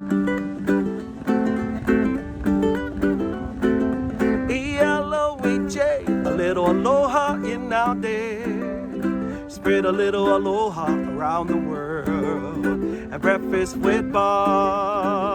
E-L-O-E-J, a little aloha in our day. Spread a little aloha around the world at breakfast with Bob.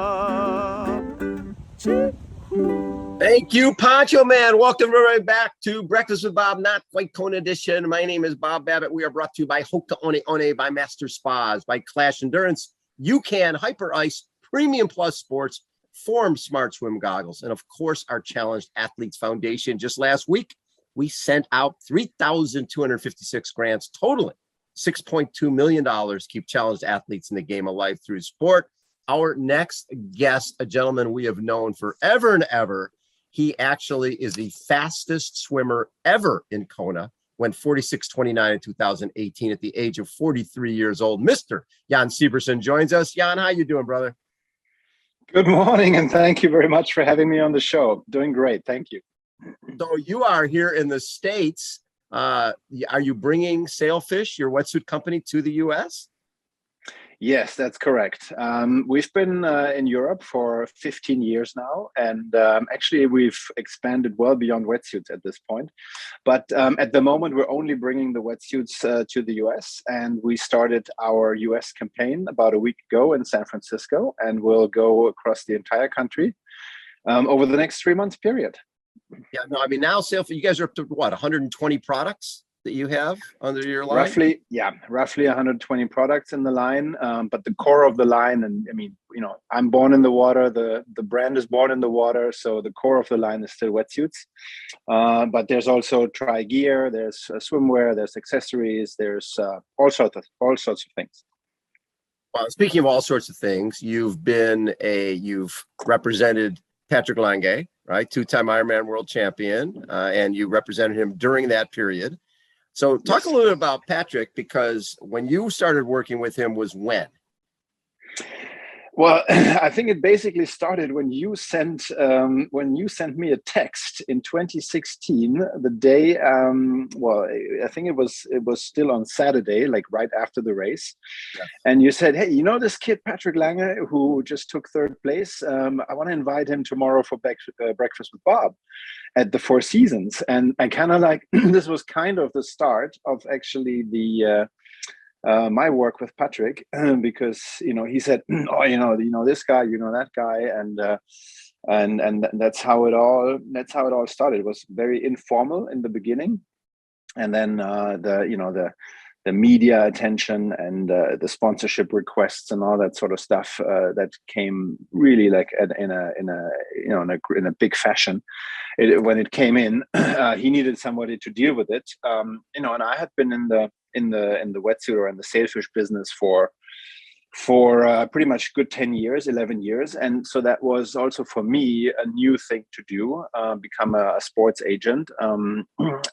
Thank you, Poncho Man. Welcome right back to Breakfast with Bob, not quite Kona edition. My name is Bob Babbitt. We are brought to you by Hoka One One, by Master Spas, by Clash Endurance, UCAN, Hyper Ice, Premium Plus Sports, Form Smart Swim Goggles, and of course, our Challenged Athletes Foundation. Just last week, we sent out 3,256 grants, totaling $6.2 million to keep challenged athletes in the game of life through sport. Our next guest, a gentleman we have known forever and ever. He actually is the fastest swimmer ever in Kona, went 46:29 in 2018 at the age of 43 years old. Mr. Jan Sibbersen joins us. Jan, how you doing, brother? Good morning, and thank you very much for having me on the show. Doing great, thank you. So you are here in the States. Are you bringing Sailfish, your wetsuit company, to the U.S.? Yes, that's correct. We've been in Europe for 15 years now, and actually we've expanded well beyond wetsuits at this point. But at the moment, we're only bringing the wetsuits to the US, and we started our US campaign about a week ago in San Francisco, and we'll go across the entire country over the next 3 months period. Yeah, no, I mean, now Sailfish, you guys are up to what, 120 products that you have under your line? Roughly 120 products in the line. But the core of the line, and I mean, I'm born in the water. The brand is born in the water, so the core of the line is still wetsuits. But there's also tri gear, there's swimwear, there's accessories, there's all sorts of things. Well, speaking of all sorts of things, you've represented Patrick Lange, right? Two-time Ironman World Champion, and you represented him during that period. So talk a little bit about Patrick, because when you started working with him was when? Well, I think it basically started when you sent me a text in 2016, the day. I think it was still on Saturday, like right after the race, yes. And you said, "Hey, this kid Patrick Lange who just took third place? I want to invite him tomorrow for breakfast with Bob at the Four Seasons." And I kind of like this was kind of the start of actually the. My work with Patrick, because he said, "Oh, this guy, that guy," and that's how it all started. It was very informal in the beginning, and then the media attention and the sponsorship requests and all that sort of stuff that came really like in a big fashion. When it came in, he needed somebody to deal with it, and I had been in the wetsuit or in the sailfish business for pretty much good 10 years, 11 years. And so that was also for me a new thing to do, become a sports agent,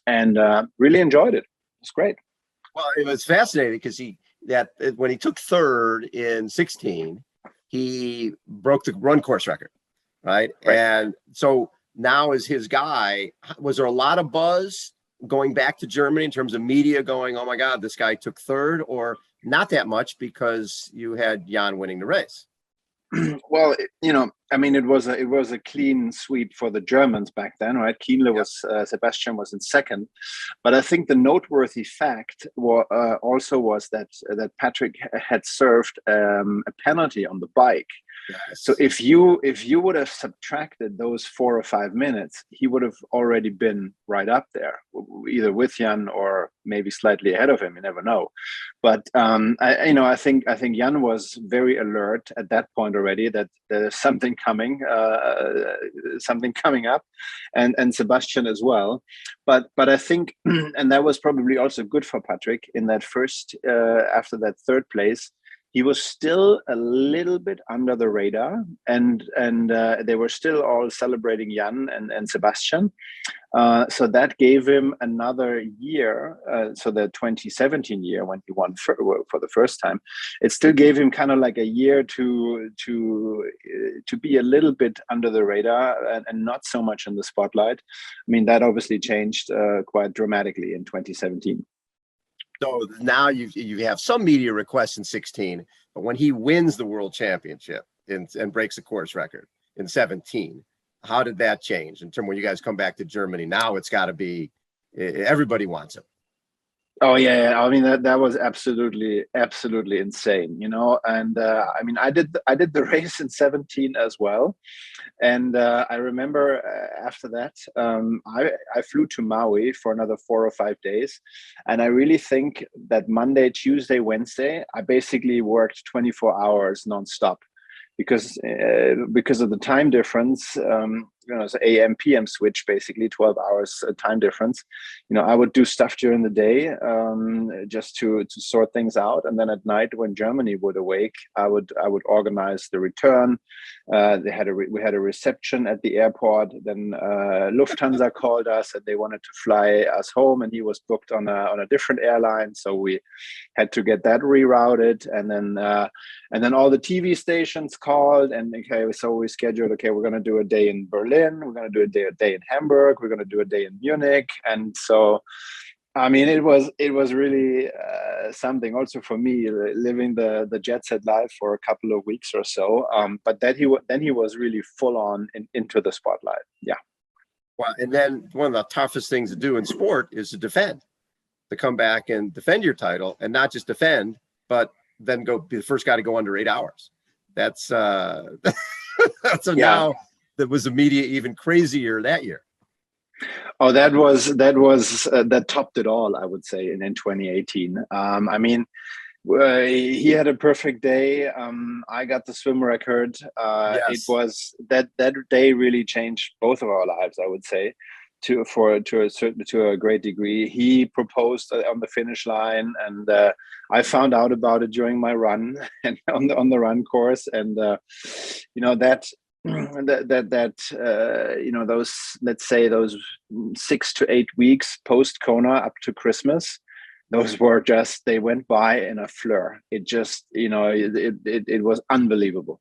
and really enjoyed it. It was great. Well, it was fascinating because when he took third in 16, he broke the run course record, right? And so now as his guy, was there a lot of buzz going back to Germany in terms of media going, "Oh my God, this guy took third," or not that much because you had Jan winning the race? Well, it was a clean sweep for the Germans back then, right? Sebastian was in second, but I think the noteworthy fact also was that Patrick had served a penalty on the bike. Yes. So if you would have subtracted those 4 or 5 minutes, he would have already been right up there, either with Jan or maybe slightly ahead of him. You never know. But I think Jan was very alert at that point already that there's something coming up, and Sebastian as well. But I think, and that was probably also good for Patrick in that first after that third place. He was still a little bit under the radar, and they were still all celebrating Jan and Sebastian. So that gave him another year. So the 2017 year when he won for the first time, it still gave him kind of like a year to be a little bit under the radar and not so much in the spotlight. I mean, that obviously changed quite dramatically in 2017. So now you have some media requests in 16, but when he wins the world championship, and breaks a course record in 17. How did that change in terms when you guys come back to Germany? Now it's got to be everybody wants him. Oh yeah, I mean that was absolutely insane, you know. And I mean, I did the race in 17 as well, and I remember after that, I flew to Maui for another 4 or 5 days, and I really think that Monday, Tuesday, Wednesday, I basically worked 24 hours nonstop because of the time difference. You know, it's AM PM switch, basically 12 hours time difference. You know, I would do stuff during the day just to sort things out, and then at night when Germany would awake, I would organize the return. We had a reception at the airport. Then Lufthansa called us and they wanted to fly us home, and he was booked on a different airline, so we had to get that rerouted. And then all the TV stations called, and okay, so we scheduled. Okay, we're going to do a day in Berlin. We're going to do a day in Hamburg. We're going to do a day in Munich. And so, I mean, it was really something also for me, living the jet set life for a couple of weeks or so. But then he was really full on into the spotlight. Yeah. Well, and then one of the toughest things to do in sport is to come back and defend your title, and not just defend, but then be the first guy to go under 8 hours. That's so yeah. Now that was immediate, even crazier that year. Oh, that topped it all, I would say, in 2018. I mean, he had a perfect day. I got the swim record. Yes. It was that day really changed both of our lives, I would say, to a great degree. He proposed on the finish line, and I found out about it during my run and on the run course. And you know that you know, those, let's say, those 6 to 8 weeks post Kona up to Christmas, those were just, they went by in a flur. It just, you know, it was unbelievable.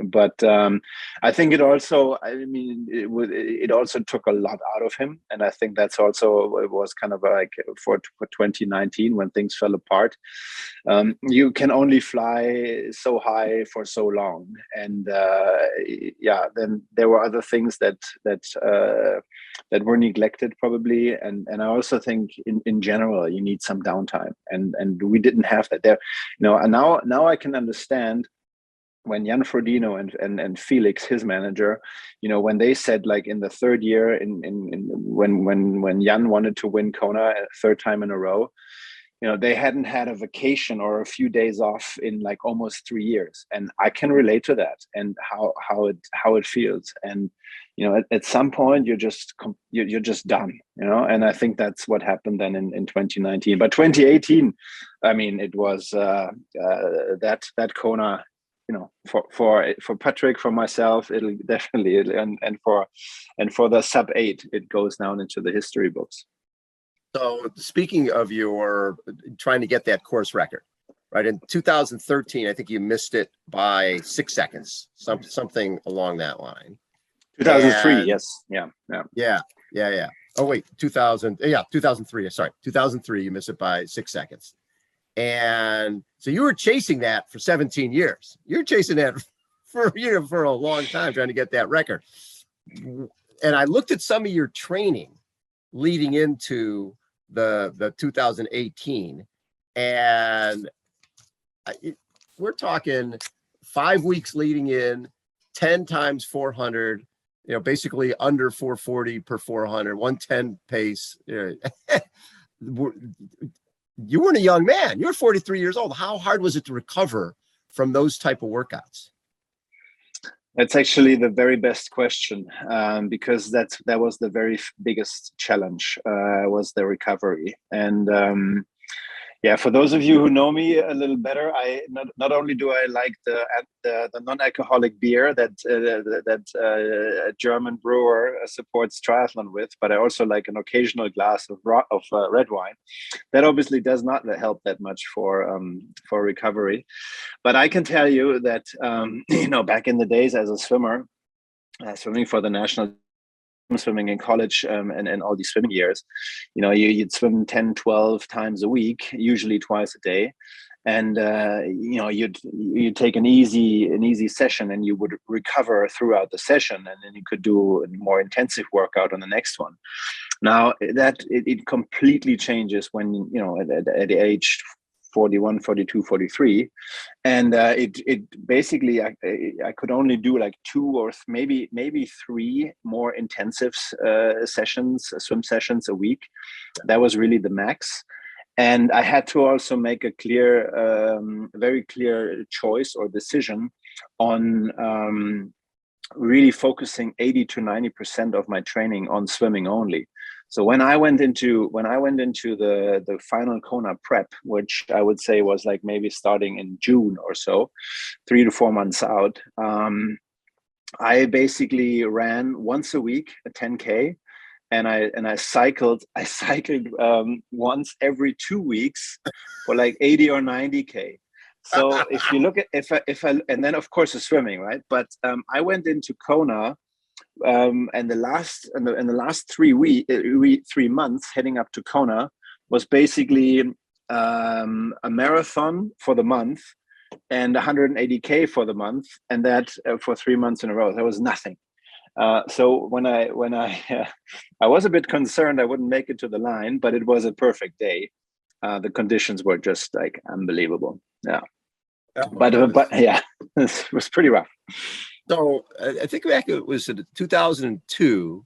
But I think it also, I mean, it also took a lot out of him, and I think that's also, it was kind of like for 2019 when things fell apart. You can only fly so high for so long, and yeah, then there were other things that were neglected probably, and I also think in general you need some downtime, and we didn't have that there. You know, and now I can understand when Jan Frodeno and Felix, his manager, you know, when they said, like, in the third year, when Jan wanted to win Kona a third time in a row, you know, they hadn't had a vacation or a few days off in like almost 3 years, and I can relate to that and how it feels. And you know, at some point you're just done, you know. And I think that's what happened then in 2019. But 2018, I mean, it was that Kona. You know, for Patrick, for myself, it'll definitely, and for the sub 8, it goes down into the history books. So speaking of your trying to get that course record, right, in 2013, I think you missed it by 6 seconds, something along that line. 2003, and, yes, yeah. Oh wait, 2003. Sorry, 2003. You missed it by 6 seconds. And so you were chasing that for 17 years. You're chasing that for a long time, trying to get that record. And I looked at some of your training leading into the 2018, and we're talking 5 weeks leading in, 10 times 400, you know, basically under 440 per 400, 110 pace. You weren't a young man. You're 43 years old. How hard was it to recover from those type of workouts? That's actually the very best question, because that was the very biggest challenge, was the recovery. And yeah, for those of you who know me a little better, I not only do I like the non-alcoholic beer that a German brewer supports triathlon with, but I also like an occasional glass of red wine. That obviously does not help that much for recovery. But I can tell you that you know, back in the days as a swimmer, swimming for the national, swimming in college, and all these swimming years, you know, you'd swim 10, 12 times a week, usually twice a day. and you'd take an easy session, and you would recover throughout the session, and then you could do a more intensive workout on the next one. Now that it completely changes when at the age 41, 42, 43, and it basically I could only do like 2 or maybe 3 more intensive sessions, swim sessions a week. That was really the max. And I had to also make a very clear choice or decision on really focusing 80 to 90% of my training on swimming only. So when I went into the final Kona prep, which I would say was like maybe starting in June or so, 3 to 4 months out, I basically ran once a week a 10K. And I cycled once every 2 weeks for like 80 or 90K. So if you look at if I and then of course the swimming, right? But I went into Kona, and the last 3 months heading up to Kona was basically a marathon for the month and 180K for the month, and that for 3 months in a row. That was nothing. So when I I was a bit concerned I wouldn't make it to the line, but it was a perfect day. The conditions were just like unbelievable. Yeah, but yeah, it was pretty rough. So I think back, it was in 2002,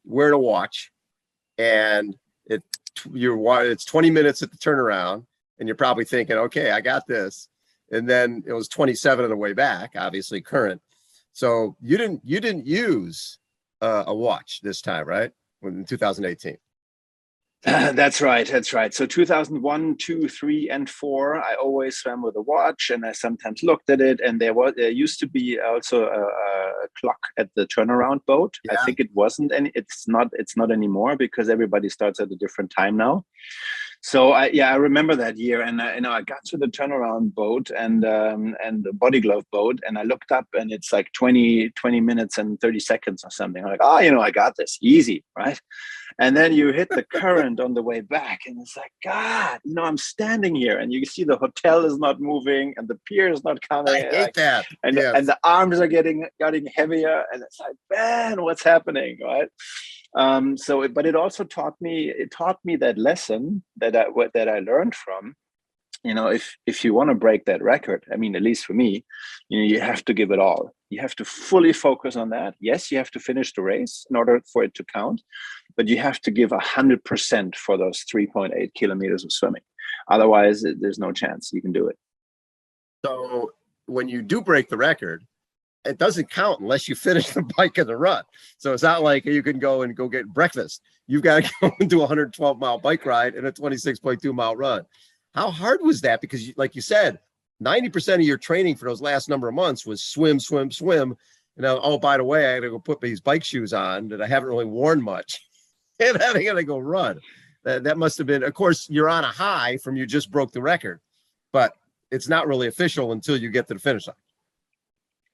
Where to Watch, and it's 20 minutes at the turnaround, and you're probably thinking, okay, I got this, and then it was 27 on the way back, obviously current. So you didn't use a watch this time, right? In 2018. That's right. So 2001, 2, 3, and 4, I always swam with a watch, and I sometimes looked at it. And there used to be also a clock at the turnaround boat. Yeah. I think it wasn't any. It's not anymore because everybody starts at a different time now. So I remember that year, and I got to the turnaround boat and the body glove boat, and I looked up, and it's like 20 minutes and 30 seconds or something. I'm like, I got this easy, right? And then you hit the current on the way back, and it's like, God, I'm standing here, and you see the hotel is not moving, and the pier is not coming. I hate that. And the arms are getting heavier, and it's like, man, what's happening, right? But it also taught me that lesson that I learned from, if you want to break that record, I mean, at least for me, you have to give it all. You have to fully focus on that. Yes, you have to finish the race in order for it to count, but you have to give 100% for those 3.8 kilometers of swimming. Otherwise, there's no chance you can do it. So when you do break the record, it doesn't count unless you finish the bike in the run. So it's not like you can go get breakfast. You've got to go and do a 112-mile bike ride and a 26.2-mile run. How hard was that? Because like you said, 90% of your training for those last number of months was swim. And now, by the way, I got to go put these bike shoes on that I haven't really worn much. And then I got to go run. That must have been, of course, you're on a high from you just broke the record, but it's not really official until you get to the finish line.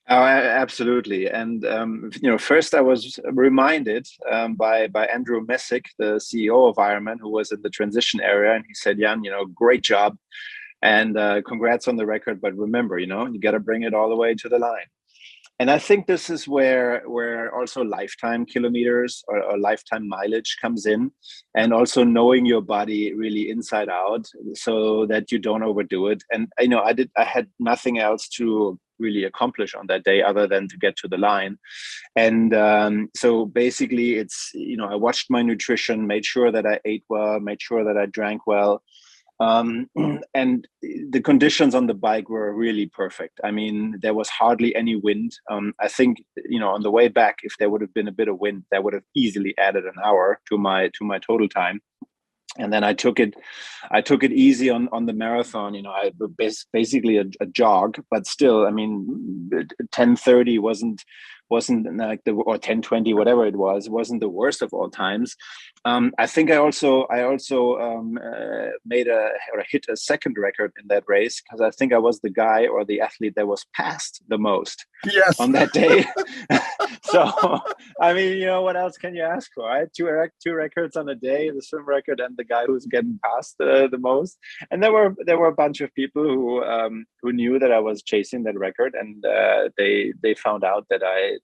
Oh, absolutely. And, first I was reminded by Andrew Messick, the CEO of Ironman, who was in the transition area. And he said, Jan, great job. And congrats on the record. But remember, you got to bring it all the way to the line. And I think this is where also lifetime kilometers or lifetime mileage comes in, and also knowing your body really inside out so that you don't overdo it. And I had nothing else to really accomplish on that day other than to get to the line. And so basically it's, I watched my nutrition, made sure that I ate well, made sure that I drank well. And the conditions on the bike were really perfect. I mean, there was hardly any wind. I think, on the way back, if there would have been a bit of wind, that would have easily added an hour to my total time. And then I took it easy on the marathon. I basically a jog, but still, I mean, 10:30 wasn't like or 10:20, whatever it wasn't the worst of all times. I think I also hit a second record in that race because I think I was the guy or the athlete that was passed the most. Yes. on that day. So, I mean, what else can you ask for? I had two records on a day, the swim record and the guy who's getting past the most. And there were a bunch of people who knew that I was chasing that record, and they found out that I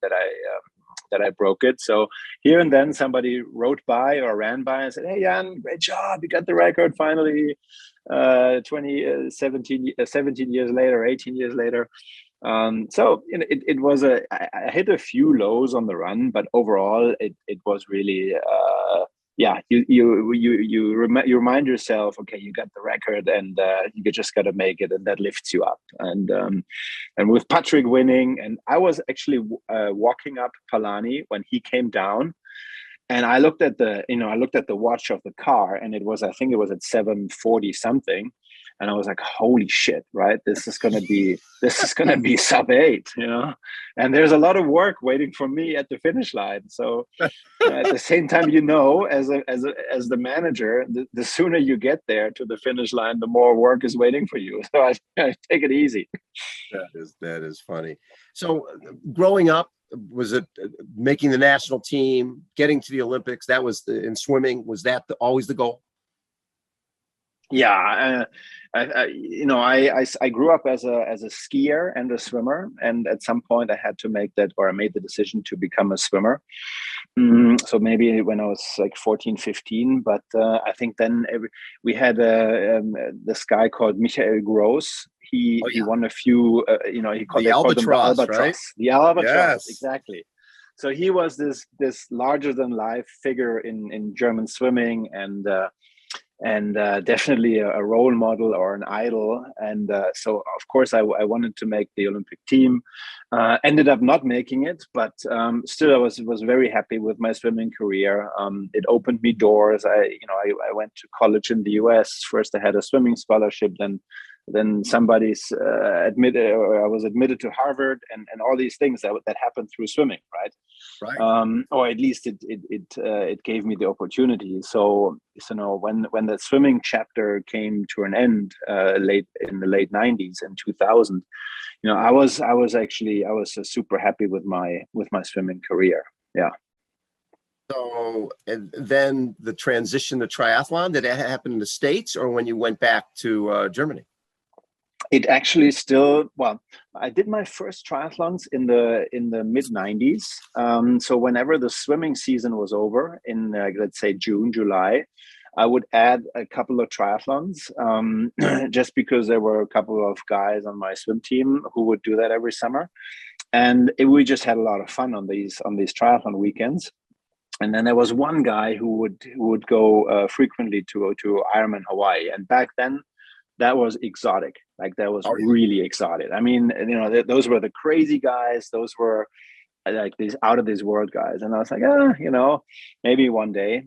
broke it. So here and then somebody wrote by or ran by and said, "Hey, Jan, great job. You got the record finally, 17 years later, 18 years later." So it was I hit a few lows on the run, but overall it was really you remind yourself, okay, you got the record, and you just got to make it, and that lifts you up. And with Patrick winning, and I was actually walking up Palani when he came down, and I looked at the watch of the car, and I think it was at 7:40 something. And I was like, holy shit, right? This is gonna be sub 8, and there's a lot of work waiting for me at the finish line. So at the same time, as the manager, the sooner you get there to the finish line, the more work is waiting for you. So I take it easy. That is funny. So growing up, was it making the national team, getting to the Olympics? That was in swimming. Was that always the goal? Yeah, I grew up as a skier and a swimmer, and at some point I had to make that, or I made the decision to become a swimmer. So maybe when I was like 14, 15, but I think then we had this guy called Michael Gross. He won a few, he called them the Albatross, right? The Albatross, yes. Exactly. So he was this larger than life figure in German swimming, and definitely a role model or an idol. And so, of course, I wanted to make the Olympic team. Ended up not making it, but still, I was very happy with my swimming career. It opened me doors. I went to college in the US. First, I had a swimming scholarship. Then somebody's admitted, or I was admitted to Harvard, and all these things that happened through swimming, right? Right. Or at least it gave me the opportunity. So when the swimming chapter came to an end late in the late 90s and 2000, I was super happy with my swimming career. Yeah. So, and then the transition to triathlon, did it happen in the States or when you went back to Germany? It actually I did my first triathlons in the mid 90s. So whenever the swimming season was over in let's say June, July, I would add a couple of triathlons, just because there were a couple of guys on my swim team who would do that every summer. And we just had a lot of fun on these triathlon weekends. And then there was one guy who would go frequently to Ironman Hawaii. And back then, that was exotic. Like, that was really exotic. I mean, those were the crazy guys. Those were like these out of this world guys. And I was like, maybe one day.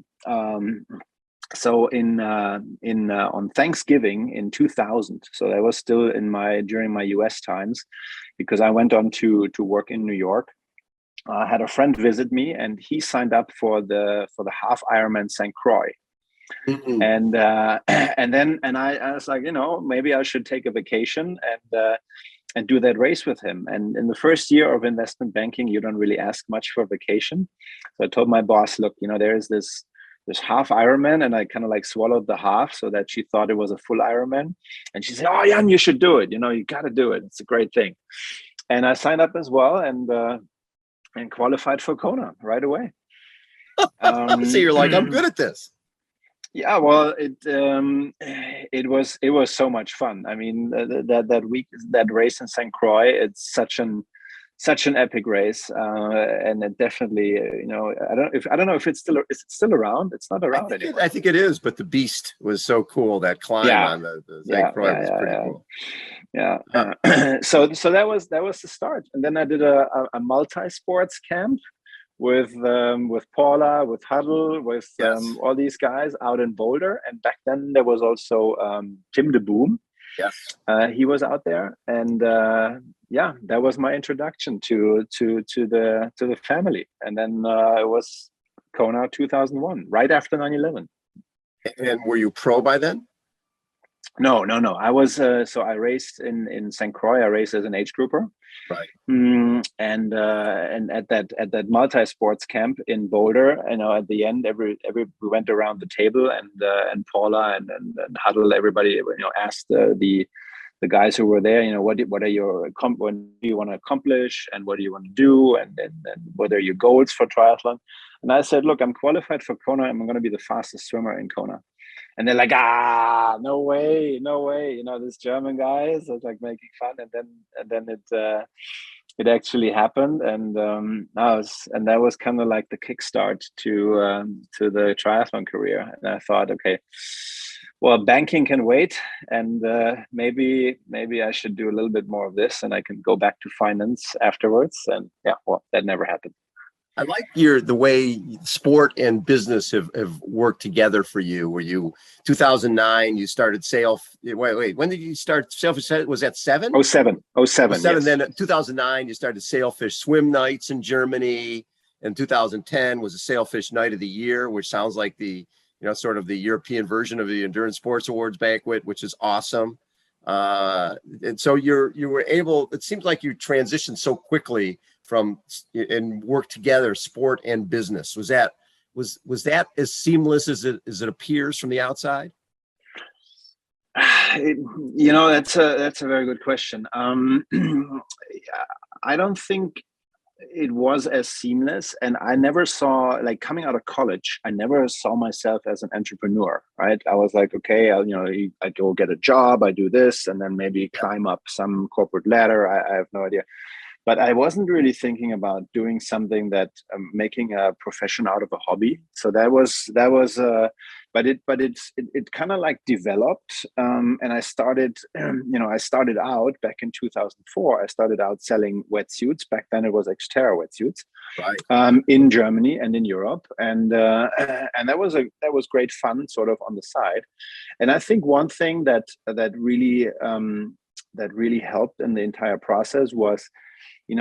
So on Thanksgiving in 2000, so that was still during my US times, because I went on to work in New York. I had a friend visit me, and he signed up for the half Ironman St. Croix. Mm-hmm. And I was like, maybe I should take a vacation and do that race with him. And in the first year of investment banking, you don't really ask much for vacation. So I told my boss, look, there is this half Ironman, and I kind of like swallowed the half so that she thought it was a full Ironman. And she said, "Oh, Jan, you should do it. You got to do it. It's a great thing." And I signed up as well, and qualified for Kona right away. So you're like, I'm good at this. Yeah, well, it was so much fun. I mean, that race in St. Croix, it's such an epic race, and it definitely, I don't know if is it still around? It's not around anymore. I think it is, but the beast was so cool. That climb on the St. Croix was pretty cool. Yeah. So that was the start, and then I did a multi-sports camp with Paula, with Huddle, with all these guys out in Boulder. And back then there was also Tim de Boom. Yes, he was out there, and that was my introduction to the family. And then it was Kona 2001, right after 9/11. And were you pro by then? No, no, no. I was so I raced in St. Croix. I raced as an age grouper. Right. And at that multi-sports camp in Boulder, at the end, every we went around the table, and Paula and Huddle, everybody, asked the guys who were there, what are your what do you want to accomplish, and what do you want to do, and what are your goals for triathlon? And I said, look, I'm qualified for Kona. I'm going to be the fastest swimmer in Kona. And they're like, no way, no way. This German guys are like making fun. And then it actually happened. And that was kind of like the kickstart to the triathlon career. And I thought, okay, well, banking can wait, and maybe I should do a little bit more of this, and I can go back to finance afterwards. And yeah, well, that never happened. I like the way sport and business have worked together for you. Where you 2009 you started wait, when did you start Sailfish? Was that 7? 07. Yes. Then 2009 you started Sailfish Swim Nights in Germany, and 2010 was a Sailfish Night of the Year, which sounds like the sort of the European version of the Endurance Sports Awards banquet, which is awesome. And so you were able, it seems like you transitioned so quickly from and work together, sport and business. Was that as seamless as it appears from the outside? That's a very good question. I don't think it was as seamless, and I never saw, like, coming out of college, I never saw myself as an entrepreneur, right? I was like, okay, I go get a job, I do this, and then maybe climb up some corporate ladder. I have no idea. But I wasn't really thinking about doing something that making a profession out of a hobby. So that was but it kind of like developed, and I started I started out back in 2004. I started out selling wetsuits. Back then it was Xterra wetsuits, right, in Germany and in Europe, and that was great fun, sort of on the side. And I think one thing that really helped in the entire process was,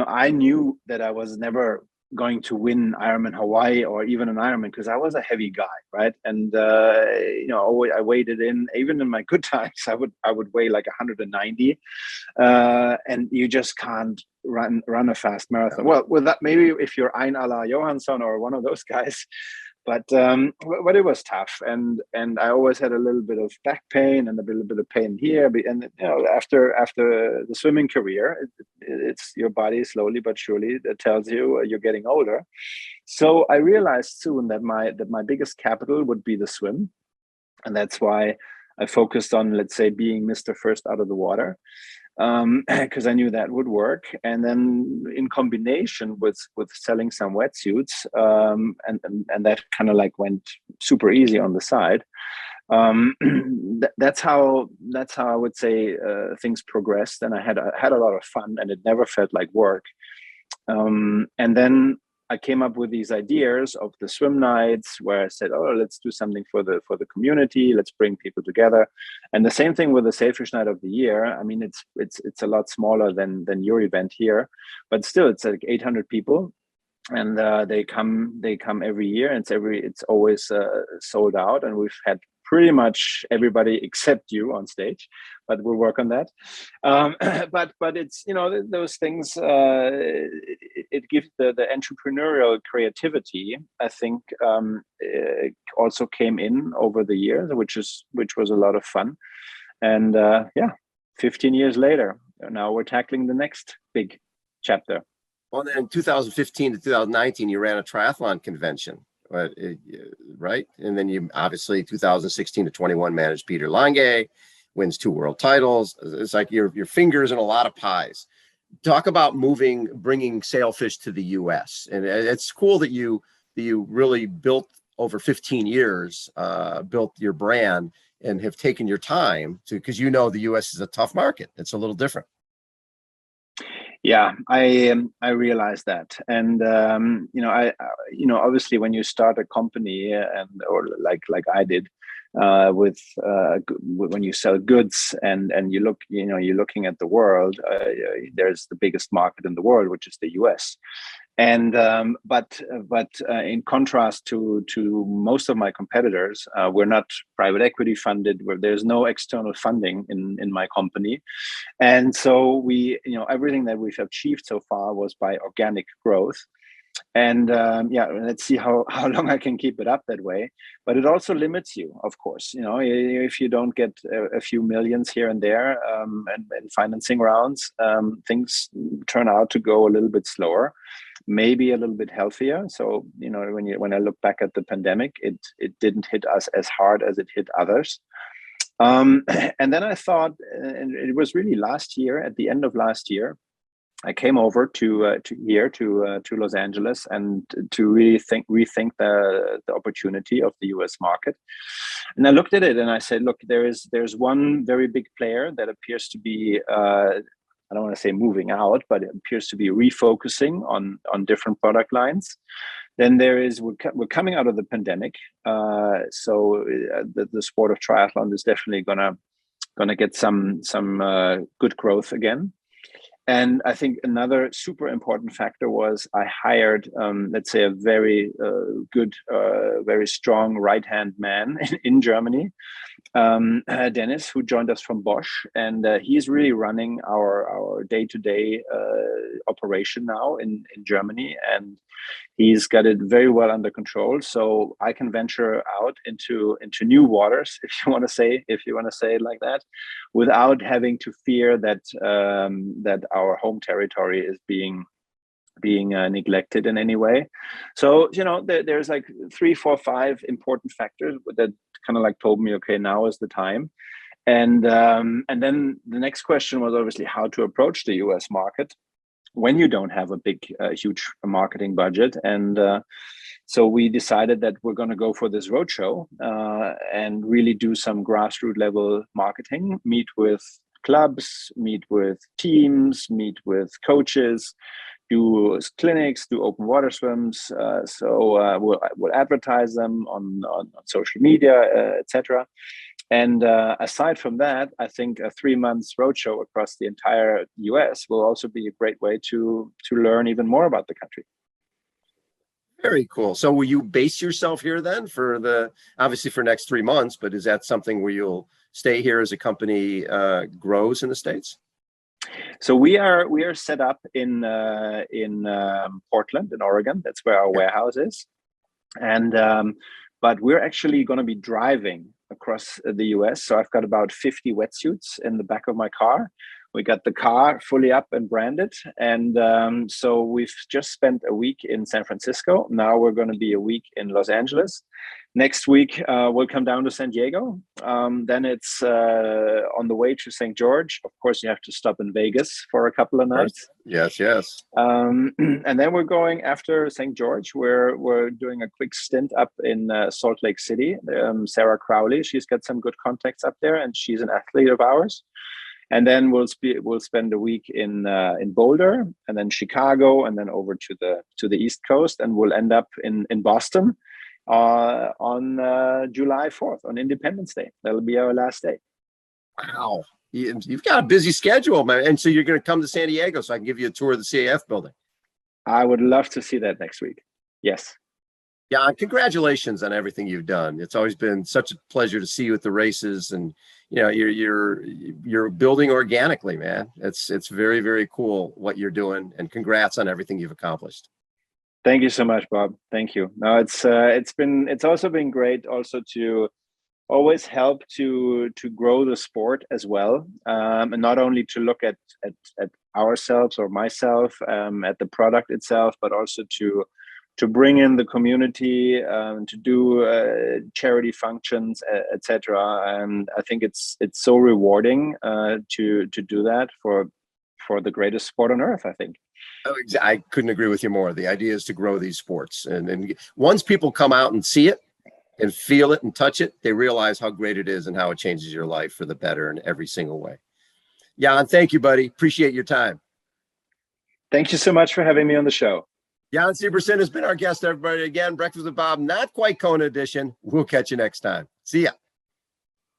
I knew that I was never going to win Ironman Hawaii or even an Ironman, because I was a heavy guy, right? And I weighed it in, even in my good times, I would weigh like 190, and you just can't run a fast marathon. Well, with that, maybe if you're Ein Ala Johansson or one of those guys. But it was tough, and I always had a little bit of back pain and a little bit of pain here. And after the swimming career, it's your body slowly but surely that tells you you're getting older. So I realized soon that my biggest capital would be the swim, and that's why I focused on, let's say, being Mr. First out of the water, because I knew that would work. And then in combination with selling some wetsuits, and that kind of like went super easy on the side. That's how I would say things progressed, and I had a lot of fun, and it never felt like work. And then I came up with these ideas of the swim nights, where I said, "Oh, let's do something for the community. Let's bring people together." And the same thing with the Sailfish Night of the Year. I mean, it's a lot smaller than your event here, but still, it's like 800 people, and they come every year, and it's always sold out, and we've had pretty much everybody except you on stage, but we'll work on that. But it's, those things, it gives the entrepreneurial creativity, I think, also came in over the years, which was a lot of fun. And 15 years later, now we're tackling the next big chapter. Well, then in 2015 to 2019, you ran a triathlon convention, right? And then you obviously 2016 to 21 managed Peter Lange, wins 2 world titles. It's like your fingers in a lot of pies. Talk about bringing Sailfish to the U.S. And it's cool that you really built over 15 years, built your brand and have taken your time to, because the U.S. is a tough market. It's a little different. Yeah, I realized that, and I obviously when you start a company or like I did, when you sell goods and you look, you're looking at the world. There's the biggest market in the world, which is the US. And but in contrast to most of my competitors, we're not private equity funded. Where there's no external funding in my company, and so we, everything that we've achieved so far was by organic growth. And let's see how long I can keep it up that way. But it also limits you, of course. If you don't get a few millions here and there and financing rounds, things turn out to go a little bit slower, maybe a little bit healthier. So when I look back at the pandemic, it didn't hit us as hard as it hit others. And then I thought, and it was really last year, at the end of last year, I came over to Los Angeles and to really rethink the opportunity of the US market. And I looked at it and I said, look, there's one very big player that appears to be I don't want to say moving out, but it appears to be refocusing on different product lines. Then we're coming out of the pandemic, so the sport of triathlon is definitely gonna get some good growth again. And I think another super important factor was I hired, let's say, a very good, very strong right-hand man in Germany, Dennis, who joined us from Bosch, and he's really running our day-to-day operation now in Germany, and he's got it very well under control. So I can venture out into new waters, if you want to say it like that, without having to fear that that our home territory is being neglected in any way. So there's like 3, 4, 5 important factors that kind of like told me, okay, now is the time. And then the next question was obviously how to approach the US market when you don't have a big, huge marketing budget. And so we decided that we're going to go for this roadshow and really do some grassroots level marketing, meet with clubs, meet with teams, meet with coaches, do clinics, do open water swims. So we'll advertise them on social media, etc. And aside from that, I think a 3 months roadshow across the entire US will also be a great way to learn even more about the country. Very cool. So will you base yourself here then obviously for next 3 months, but is that something where you'll stay here as a company grows in the States? So we are set up in Portland, in Oregon. That's where our warehouse is, and but we're actually going to be driving across the US. So I've got about 50 wetsuits in the back of my car. We got the car fully up and branded, and so we've just spent a week in San Francisco. Now we're going to be a week in Los Angeles. Next week we'll come down to San Diego. Then it's on the way to St. George. Of course, you have to stop in Vegas for a couple of nights. Yes. And then we're going after St. George. We're doing a quick stint up in Salt Lake City. Sarah Crowley, she's got some good contacts up there, and she's an athlete of ours. And then we'll spend a week in Boulder, and then Chicago, and then over to the East Coast, and we'll end up in Boston on July 4th, on Independence Day. That'll be our last day. Wow, you've got a busy schedule, man. And so you're going to come to San Diego so I can give you a tour of the CAF building. I would love to see that next week. Yes. Yeah, congratulations on everything you've done. It's always been such a pleasure to see you at the races, and you're building organically, man. It's very, very cool what you're doing, and congrats on everything you've accomplished. Thank you so much, Bob. Thank you. No, it's also been great also to always help to grow the sport as well, and not only to look at ourselves or myself at the product itself, but also to bring in the community, to do charity functions, etc. And I think it's so rewarding to do that for the greatest sport on earth, I think. I couldn't agree with you more. The idea is to grow these sports, and once people come out and see it and feel it and touch it, they realize how great it is and how it changes your life for the better in every single way. Jan, thank you, buddy. Appreciate your time. Thank you so much for having me on the show. Jan Sibbersen has been our guest, everybody. Again, Breakfast with Bob, not quite Kona edition. We'll catch you next time. See ya.